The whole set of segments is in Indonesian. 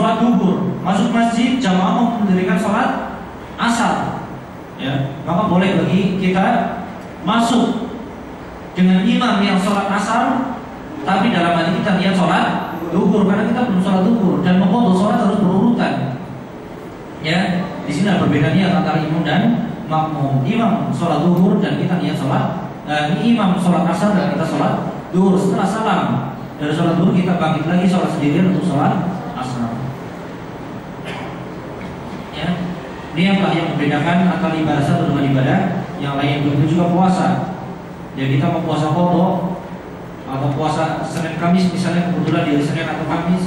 sholat duhur, masuk masjid jamaah mau mendirikan sholat asar, ya, maka boleh bagi kita masuk dengan imam yang sholat asar, tapi dalam hati kita niat sholat duhur karena kita belum sholat duhur dan mengqadha sholat harus berurutan. Ya, di sini ada perbedaannya antara imam dan makmum. Imam sholat duhur dan kita niat sholat, imam sholat asar dan kita sholat duhur. Setelah salam dari sholat duhur kita bangkit lagi sholat sendirian untuk sholat asar. Ya, ini yang membedakan antara ibadah satu dengan ibadah yang lain. Begitu juga puasa. Ya, kita mau puasa qadha atau puasa Senin Kamis misalnya, kebetulan di hari Senin atau Kamis,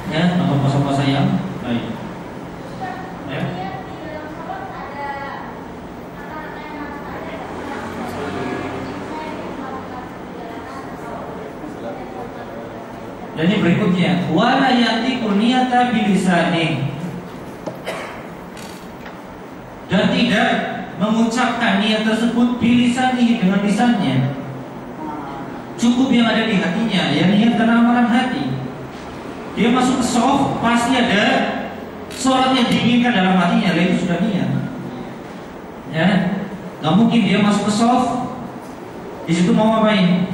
ya, atau puasa-puasa yang baik. Ya. Dan ini berikutnya, wala yatiqu niyata bilisani, dan tidak mengucapkan niat tersebut bilisani dengan lisannya. Cukup yang ada di hatinya, yang niat karena amalan hati. Dia masuk ke shaf, pasti ada sholat yang diinginkan dalam hatinya, itu sudah niat. Ya, nggak mungkin dia masuk ke shaf, di situ mau ngapain?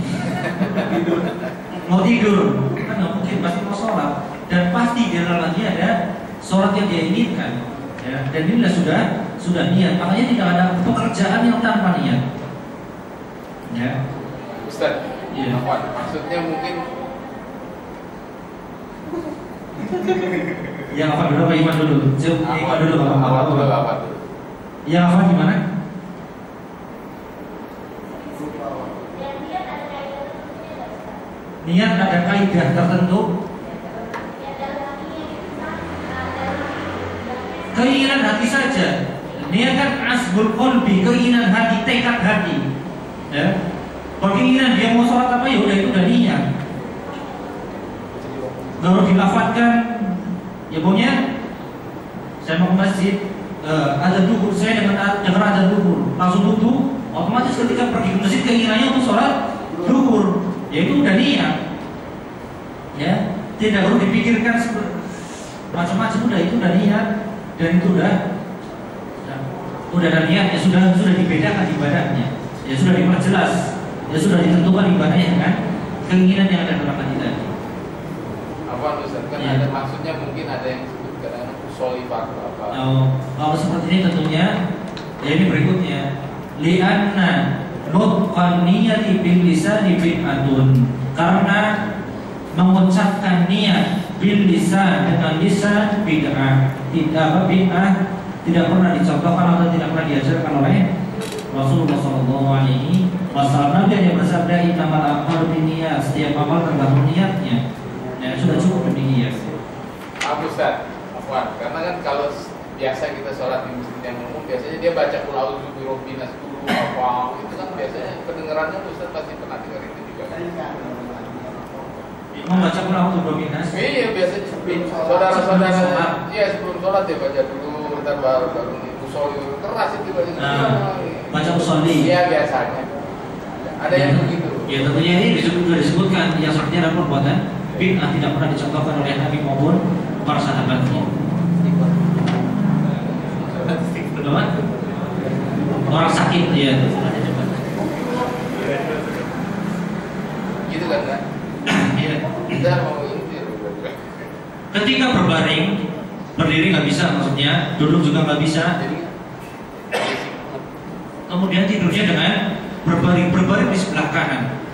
Mau tidur, kan nggak mungkin, pasti mau sholat. Dan pasti di dalam hati ada sholat yang dia inginkan. Ya, dan inilah sudah niat. Makanya tidak ada pekerjaan yang tanpa niat. Ya, Ustaz. Iya. Apa? Maksudnya mungkin yang apa dulu, apa iman dulu? Iman dulu, apa dulu? Yang apa gimana? Niat ada kaidah tertentu. Keinginan hati saja. Niat kan asbul qalbi, keinginan hati, tekad hati. Ya. Kalau keinginan dia mau sholat apa, ya udah itu udah niat. Kalau dilafadzkan, ya pokoknya saya mau ke masjid, ada duhur, saya dengar ada duhur, langsung wudhu, otomatis ketika pergi ke masjid keinginannya untuk sholat duhur, ya itu udah niat. Ya, tidak perlu dipikirkan macam-macam, udah itu udah niat, dan itu udah ada niat, ya sudah dibedakan ibadahnya, ya sudah diperjelas. Ya sudah ditentukan ibadahnya dengan keinginan yang ada dalam hati tadi. Apa Ustaz? Kan ya. Ada maksudnya mungkin ada yang disebut kadang usoli fardu apa? Kalau seperti ini tentunya, ya ini berikutnya. Li'anna nutqan niyati bil lisani bid'atun. Karena mengucapkan niat bil lisan dengan lisan bid'ah. Bid'ah tidak pernah dicontohkan atau tidak pernah diajarkan oleh Rasulullah SAW. Nabi hanya bersabda, innamal a'malu binniyat, setiap amal tergantung niatnya. Ya, sudah cukup demikian. Ustaz, karena kan kalau biasa kita sholat di masjid yang umum, biasanya dia baca qul a'udzu birabbil nas dulu apa, itu kan biasanya kedengarannya Ustaz pasti pernah dengar itu juga kan. Membaca qul a'udzu birabbil nas. Iya, biasanya saudara-saudara, iya sebelum sholat dia baca dulu, ntar baru usolli, keras itu baca usolli. Iya biasanya. Ada yang begitu. Ya tentunya ini sudah disebutkan yang sepertinya adalah perbuatan bid'ah, tidak pernah dicontohkan oleh Nabi maupun para sahabatnya. Orang sakit ya. Gitu kan? Iya. Kita mau intir. Ketika berbaring, berdiri nggak bisa, maksudnya duduk juga nggak bisa. Kemudian tidurnya dengan berbaring di sebelah kanan.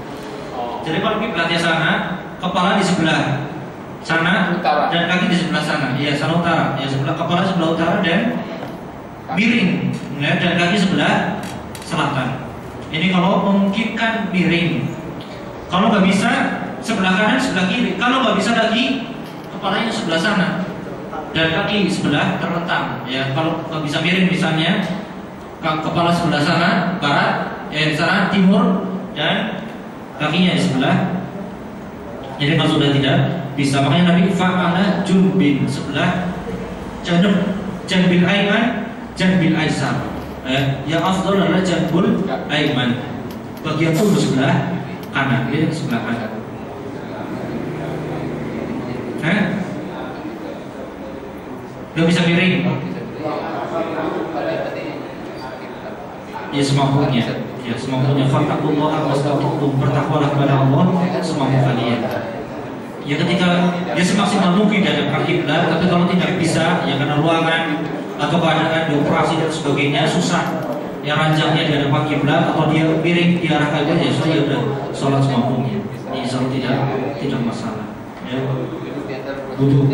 Jadi kalau kiblatnya sana, kepala di sebelah sana utara, dan kaki di sebelah sana. Ya, sana utara. Ya, sebelah kepala sebelah utara dan miring, ya, dan kaki sebelah selatan. Ini kalau memungkinkan miring. Kalau nggak bisa sebelah kanan, sebelah kiri. Kalau nggak bisa lagi, kepalanya sebelah sana dan kaki sebelah terlentang. Ya, kalau nggak bisa miring misalnya, kepala sebelah sana barat, ya di sana timur, dan kakinya di sebelah. Jadi kalau sudah tidak bisa, makanya Nabi fa'ala junbin, sebelah janbil aiman, janbil aisar. Yang afdal adalah janbul aiman, bagian tubuh sebelah kanan, dia sebelah kanan. nggak bisa miring. Ya semampunya, ya semampunya. Fattaqullaha mastata'tum, bertakwalah kepada Allah semampu kalian. Ya ketika ya semaksimal mungkin dihadapkan kiblat, tapi kalau tidak bisa ya karena ruangan atau keadaan dioperasi dan sebagainya susah, ya ranjangnya dihadapkan kiblat atau dia miring diarah kiblat, ya saya udah sholat semampunya. Insya Allah tidak masalah. Ya, wudu.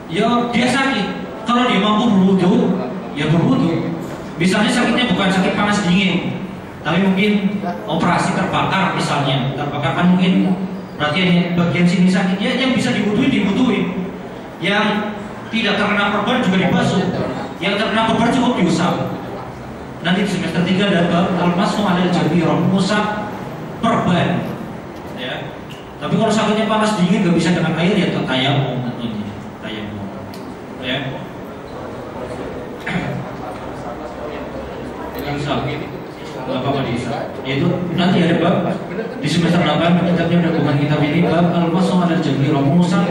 Ya dia sakit. Kalau dia mampu berwudu, ya berwudu. Misalnya sakitnya bukan sakit panas dingin, tapi mungkin operasi terbakar misalnya, terbakar kan mungkin berarti yang bagian sini sakitnya, yang bisa dibutuhin. Yang tidak terkena perban juga dibasuh, yang terkena perban cukup diusap. Nanti di semester 3 ada bab al-masmu 'alal jabirah, mengusap perban. Ya. Tapi kalau sakitnya panas dingin nggak bisa dengan air, ya tayamum tentunya. Tayamum. Ya. Apa bisa? Yaitu nanti ada bab di semester 8 kitabnya udah bukan kitab ini, bab al-masmu 'alal jabirah, mengusap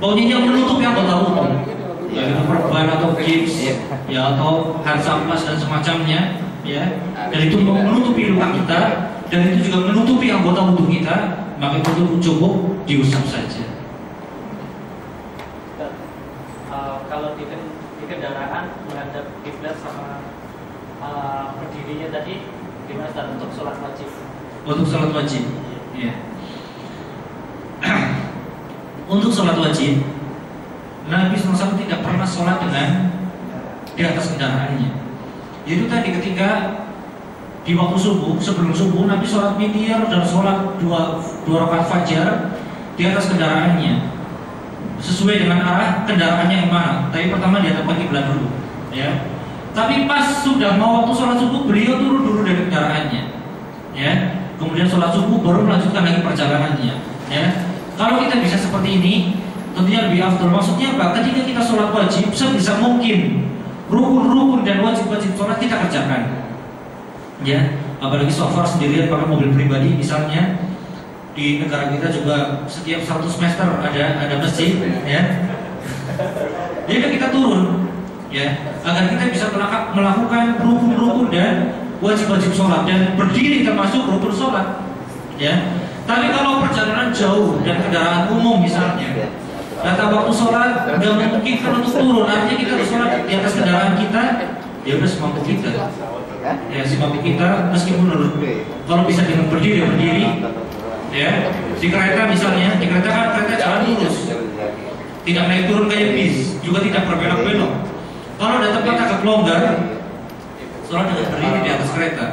pokoknya yang menutupi anggota umum, ya itu perban atau gips, ya atau hansapas dan semacamnya, ya. Dan itu menutupi luka kita, dan itu juga menutupi anggota tubuh kita, maka itu cukup diusap saja. Kalau di kendaraan menghadap kiblat sama berdirinya tadi gimana Ustaz untuk sholat wajib? Untuk sholat wajib, ya. Untuk sholat wajib, Nabi SAW tidak pernah sholat dengan di atas kendaraannya. Itu tadi ketika di waktu subuh, sebelum subuh, Nabi sholat witir dan sholat dua rakaat fajar di atas kendaraannya, sesuai dengan arah kendaraannya yang mana. Tapi pertama di atas kiblat dulu, ya. Tapi pas sudah mau waktu sholat subuh, beliau turun dulu dari kendaraannya, ya. Kemudian sholat subuh baru melanjutkan lagi perjalanannya, ya. Kalau kita bisa seperti ini, tentunya lebih afdal. Maksudnya apa? Ketika kita sholat wajib, sebisa mungkin rukun-rukun dan wajib-wajib sholat kita kerjakan. Ya, apalagi safar sendirian pakai mobil pribadi, misalnya di negara kita juga setiap 100 meter ada masjid, ya. Jadi kita turun, ya, agar kita bisa melakukan rukun-rukun dan wajib-wajib sholat, dan berdiri termasuk rukun sholat, ya. Tapi kalau perjalanan jauh dan kendaraan umum misalnya, data waktu sholat nggak memungkinkan untuk turun, artinya kita harus sholat di atas kendaraan kita, ya udah semampu kita, ya semampu kita, meskipun harus kalau bisa dengan berdiri, ya. Di kereta misalnya, di kereta kan kereta jalan lurus, tidak naik turun kayak bis, juga tidak berbelok-belok. Kalau ada tempat agak longgar, sholat dengan berdiri di atas kereta.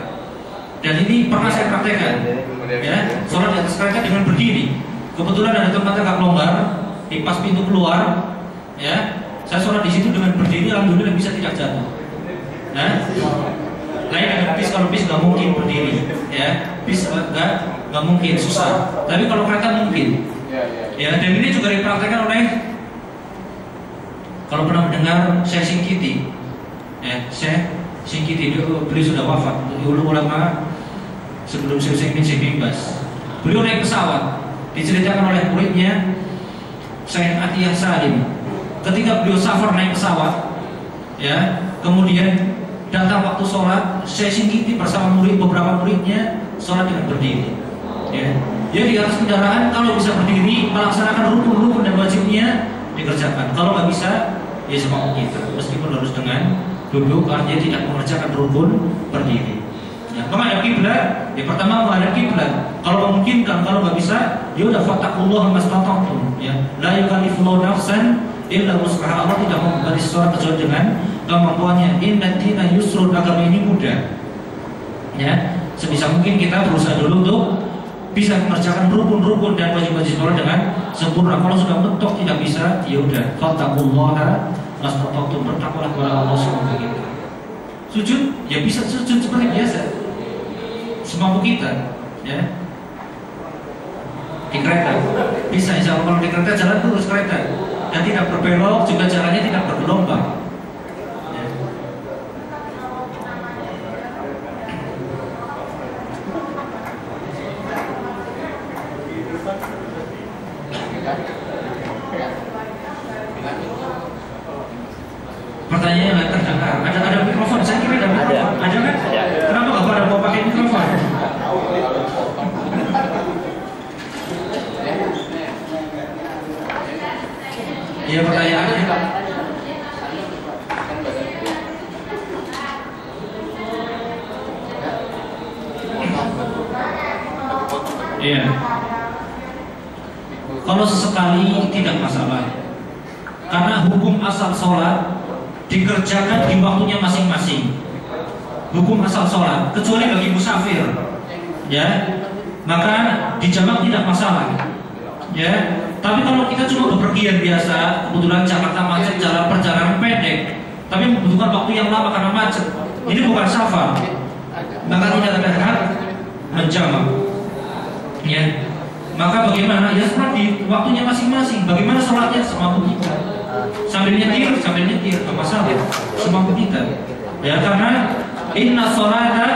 Dan ini pernah saya praktekkan, ya, sholat di atas kereta dengan berdiri. Kebetulan ada tempat agak longgar di pas pintu keluar, ya, saya sholat di situ dengan berdiri, alhamdulillah bisa tidak jatuh. Nah, lain dengan bis, kalau bis nggak mungkin berdiri, ya, bis nggak mungkin, susah. Tapi kalau kereta mungkin, ya. Dan ini juga dipraktekkan oleh, kalau pernah mendengar Syekh Singkiti, ya, Syekh Singkiti, beliau sudah wafat, ulama sebelum Syekh bin Baz. Beliau naik pesawat, diceritakan oleh muridnya Syekh Atiyah Salim. Ketika beliau safar naik pesawat, ya, kemudian datang waktu sholat, Syekh Singkiti bersama beberapa muridnya sholat dengan berdiri, ya. Dia di atas kendaraan, kalau bisa berdiri melaksanakan rukun-rukun dan wajibnya dikerjakan. Kalau nggak bisa, ya semampu kita, meskipun harus dengan duduk, artinya tidak mengerjakan rukun berdiri. Ya, menghadap kiblat, ya pertama menghadap kiblat. Kalau memungkinkan, kalau nggak bisa, ya udah fattaqullaha mastata'tum, ya. La yukallifullahu nafsan illa wus'aha. Allah tidak membebani seseorang kecuali dengan kemampuannya. Inna dina yusrun, agama ini mudah. Ya, sebisa mungkin kita berusaha dulu untuk bisa mengerjakan rukun-rukun dan wajib-wajib sholat dengan sempurna. Kalau sudah mentok tidak bisa, ya udah fattaqullaha mastata'tum, bertakwalah kepada Allah semampu kita. Sujud, ya bisa sujud seperti biasa, semampu kita, ya. Di kereta bisa, insya Allah. Kalau di kereta jalan lurus kereta dan tidak berbelok, juga jalannya tidak bergelombang, ya. pertanyaan yang terdengar. Ada mikrofon, saya kira ada mikrofon. Ada kan? Kenapa nggak pada mau pakai mikrofon? Iya, pertanyaannya. Iya. Kalau sesekali tidak masalah. Karena hukum asal sholat dikerjakan di waktunya masing-masing. Hukum asal sholat, kecuali bagi musafir, ya, maka dijamak tidak masalah, ya. Tapi kalau kita cuma bepergian biasa, kebetulan Jakarta macet, jalan perjalanan pendek, tapi membutuhkan waktu yang lama karena macet, ini bukan safar, maka tidak ada hak menjamak, ya. Maka bagaimana? Ya sholat di waktunya masing-masing. Bagaimana sholatnya? Semampu kita. Sambil nyetir, nggak masalah. Semampu kita. Ya, karena inna sholata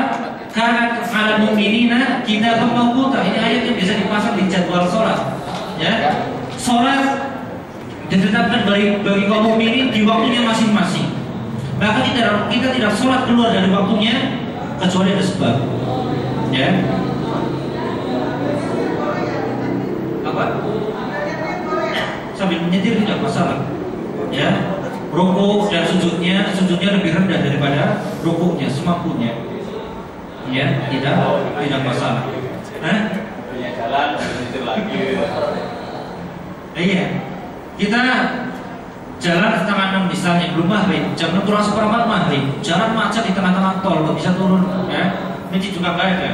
kanat 'alal mu'minina kitaban mawquta. Ini ayat yang bisa dipasang di jadwal sholat. Ya, sholat ditetapkan bagi kaum mukminin di waktunya masing-masing. Maka kita tidak sholat keluar dari waktunya kecuali ada sebab. Ya. Apa? Sambil menyetir tidak masalah. Ya, rukuk dan sujudnya lebih rendah daripada rukuknya, semampunya. Ya, tidak masalah. Punya jalan menyetir lagi. Iya, kita jalan setengah 6 misalnya, belum maghrib, jam 6 kurang seperempat maghrib, jalan macet di tengah-tengah tol, nggak bisa turun, ya, masjid juga nggak ada.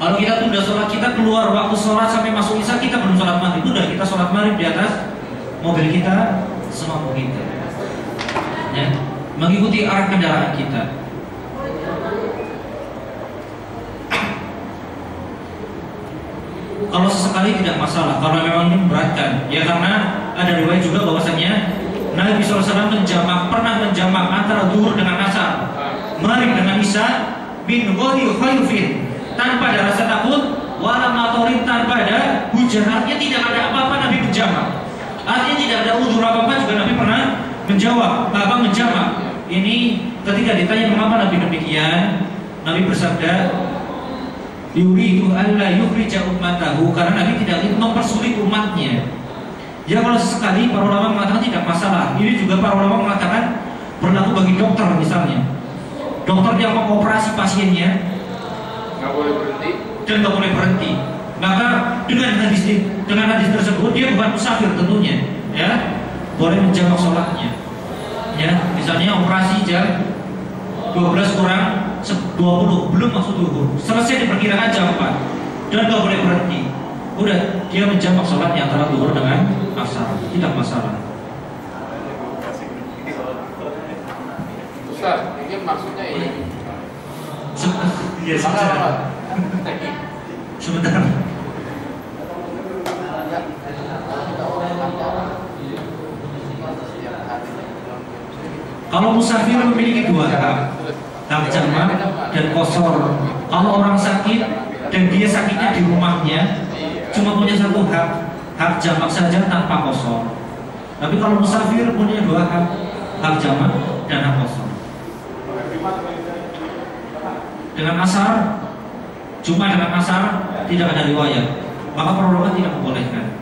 Kalau kita tunda sholat, kita keluar waktu sholat sampai masuk isya, kita belum sholat maghrib, udah kita sholat maghrib di atas mobil kita, semampu kita, ya, mengikuti arah kendaraan kita. Kalau sesekali tidak masalah, kalau memang ini memberatkan, ya, karena ada riwayat juga bahwasanya Nabi SAW pernah menjamak antara zuhur dengan asar, maghrib dengan isya, bin ghairi khaifin, tanpa ada rasa takut, wala matorin, tanpa ada hujan. Artinya tidak ada apa-apa Nabi menjamak. Artinya tidak ada uzur apa-apa juga Nabi pernah menjamak. Ini ketika ditanya mengapa Nabi demikian, Nabi bersabda, yuridu alla yukhrija ummatahu, karena Nabi tidak ingin mempersulit umatnya. Ya, kalau sesekali para ulama mengatakan tidak masalah. Ini juga para ulama mengatakan berlaku bagi dokter misalnya. Dokter yang mengoperasi pasiennya Nggak boleh berhenti. Dan nggak boleh berhenti. Maka dengan hadis tersebut dia bukan musafir tentunya, ya, boleh menjamak sholatnya. Ya, misalnya operasi jam 12 kurang 20, belum masuk zuhur, selesai diperkirakan jam 4 dan nggak boleh berhenti. Udah, dia menjamak sholatnya antara zuhur dengan asar, tidak masalah. Ustaz, mungkin maksudnya ini. Iya, sebentar. Kalau musafir memiliki dua hak jamak dan qashar. Kalau orang sakit dan dia sakitnya di rumahnya, cuma punya satu hak jamak saja tanpa qashar. Tapi kalau musafir punya dua hak jamak dan hak qashar. Dengan asar, cuma dengan asar tidak ada riwayat, maka para ulama tidak membolehkan,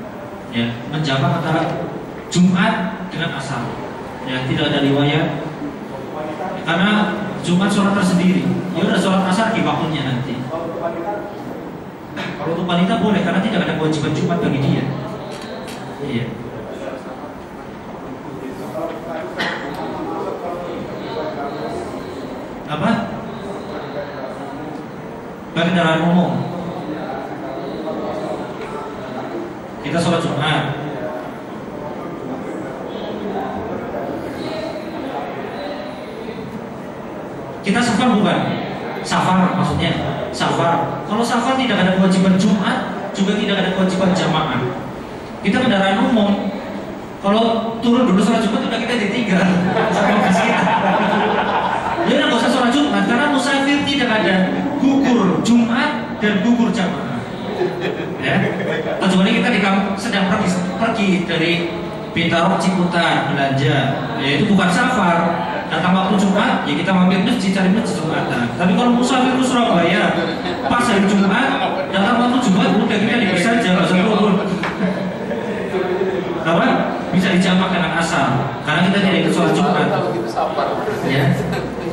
ya, menjamak antara Jumat dengan asar, ya, tidak ada riwayat, karena Jumat sholat tersendiri, ya udah sholat asar di waktunya nanti. Kalau untuk wanita boleh, karena tidak ada kewajiban Jumat bagi dia. Iya. Apa? Pakai kendaraan umum. Kita sholat Jumat. Kita safar bukan? Safar maksudnya. Safar. Kalau safar tidak ada kewajiban Jumat, juga tidak ada kewajiban jamaah. Kita kendaraan umum. Kalau turun dulu sholat Jumat udah kita ditinggal sama bis kita. Dia nggak usah sholat Jumat karena musafir tidak ada gugur Jumat dan gugur jamaah. Ya, kecuali kita sedang pergi dari Bintaro Ciputat belanja, ya itu bukan safar, datang waktu Jumat, ya kita mampir masjid cari masjid Jumatan. Tapi kalau musafir ke Surabaya, pas hari Jumat, datang waktu Jumat, udah kita bisa aja nggak usah turun. Apa? Bisa dijamak dengan asar, karena kita tidak ikut sholat Jumat. Ya,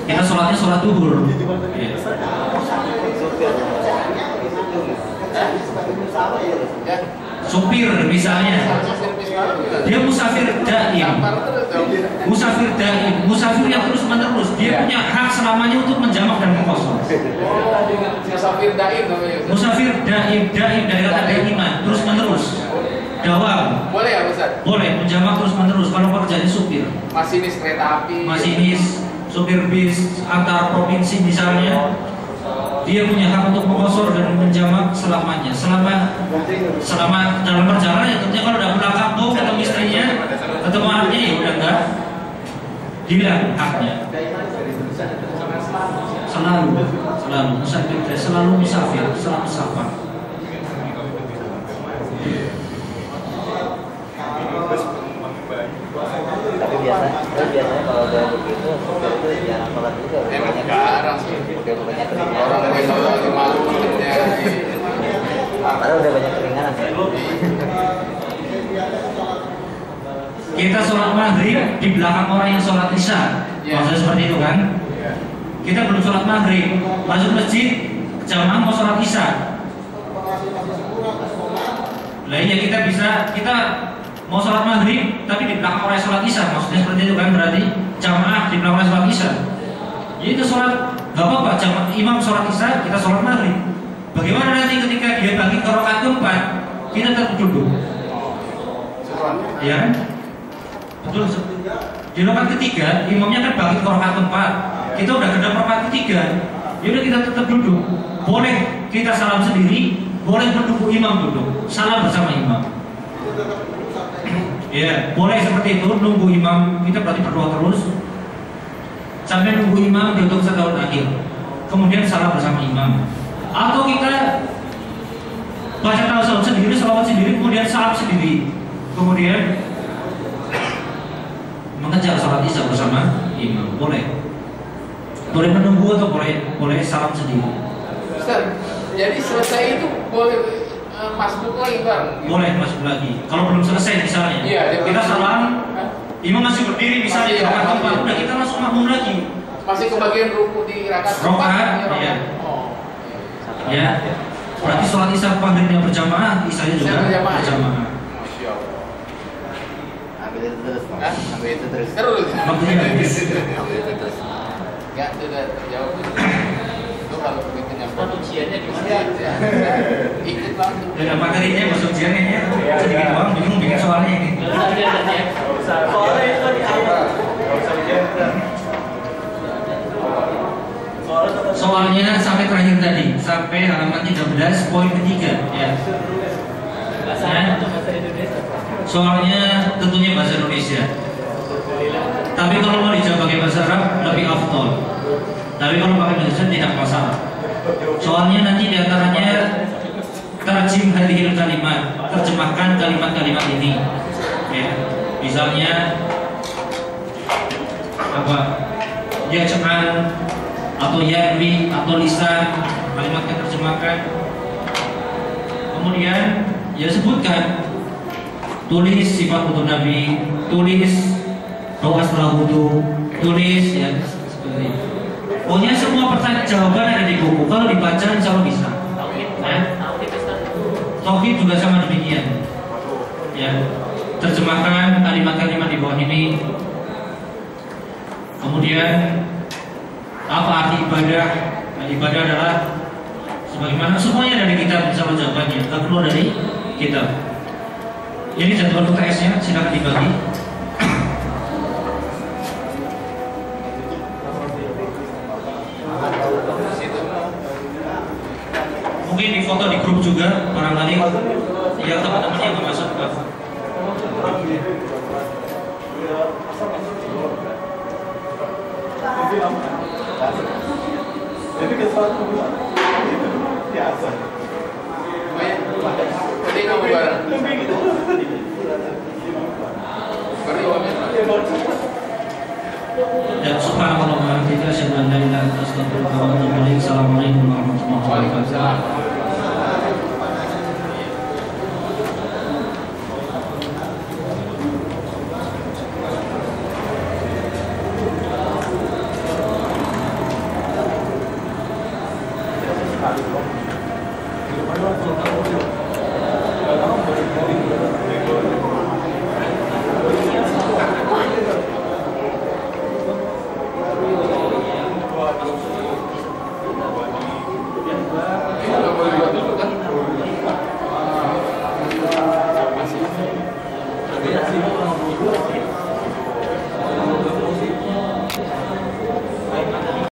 kita sholatnya sholat duhur. Ya. Supir misalnya, dia musafir daim, musafir yang terus menerus, dia punya hak selamanya untuk menjamak dan mengkosor. Musafir daim namanya. Musafir daim dari kata daiman, terus menerus. Dawam. Boleh ya Ustaz? Boleh menjamak terus menerus kalau pekerjaannya supir. Masinis kereta api. Masinis, supir bis antar provinsi misalnya. Dia punya hak untuk mengkosor dan menjamak selamanya. Selama dalam perjalanan, ya tentunya kalau udah pulang kampung ketemu istrinya, ketemu anaknya, ya udah enggak hilang haknya. Selalu musafir, selalu musafir, selalu safar. Tapi biasanya kalau udah begitu, itu jarang sholat juga. Emang jarang sih. Banyak keringanan. Orang yang lagi malu maksudnya. Padahal udah banyak keringanan ya. Kita sholat maghrib di belakang orang yang sholat isya. Maksudnya seperti itu kan? Kita belum sholat maghrib, masuk masjid, jamaah mau sholat isya. Lainnya kita mau sholat maghrib, tapi di belakang orang yang sholat isya. Maksudnya seperti itu kan? Berarti jamaah di belakang orang sholat isya. Jadi itu sholat, gak apa-apa. Imam sholat isya, kita sholat maghrib. Bagaimana nanti ketika dia bagi ke rakaat keempat, kita tetap duduk, ya? Betul. Di rakaat ketiga, imamnya kan bagi ke rakaat keempat. Kita udah ke rakaat ketiga, yaudah kita tetap duduk. Boleh kita salam sendiri, boleh menunggu imam duduk, salam bersama imam. Ya, boleh seperti itu, nunggu imam, kita berarti berdoa terus sampai nunggu imam duduk setahun akhir. Kemudian salam bersama imam. Atau kita baca tawassul sendiri, salawat sendiri, kemudian salam sendiri. Kemudian mengejar salat isya bersama imam. Boleh menunggu atau boleh salam sendiri. Ustaz, jadi selesai itu boleh masuk lagi bang? Boleh masuk lagi. Kalau belum selesai misalnya, iya, kita salam, imam masih berdiri misalnya di rakaat keempat, udah kita langsung makmum lagi. Masih kebagian ruku di rakaat keempat. Iya. Ya, berarti sholat isya maghribnya berjamaah, isyanya juga berjamaah. Ambil itu terus, ambil itu terus. Waktunya habis. Ambil itu terus. Ya, itu udah terjawab. Itu kalau begitu nyampe ujiannya di mana? Ikut langsung. Dan apa materinya masuk ujiannya ya? Sedikit doang, bingung bikin soalnya ini. Soalnya itu di awal. Soalnya sampai terakhir tadi, sampai halaman 13 poin ketiga ya. Soalnya tentunya bahasa Indonesia. Tapi kalau mau dijawab pakai bahasa Arab lebih afdol. Tapi kalau pakai bahasa Indonesia tidak masalah. Soalnya nanti diantaranya tarjim hadhil kalimat, terjemahkan kalimat-kalimat ini. Ya. Misalnya apa? Ya cuman atau yarwi atau lisan, kalimatnya terjemahkan. Kemudian ya sebutkan, tulis sifat wudu Nabi, tulis doa setelah wudu, tulis ya seperti itu. Pokoknya semua pertanyaan jawaban ada di buku. Kalau dibaca insya Allah bisa. Tauhid juga sama demikian. Ya, terjemahkan kalimat-kalimat di bawah ini. Kemudian apa arti ibadah? Nah, ibadah adalah sebagaimana semuanya dari kitab, insya Allah jawabannya. Tidak keluar dari kitab. Ini jadwal UTS-nya, silakan dibagi. Mungkin di foto di grup juga, barangkali yang teman-temannya yang masuk ke. Jadi kesalahan biasa. Jadi kamu bareng. Lebih gitu. Dan bihamdika asyhadu an la ilaha illa anta astaghfiruka wa atubu ilaik. Assalamualaikum warahmatullahi wabarakatuh. Waalaikumsalam. Kalau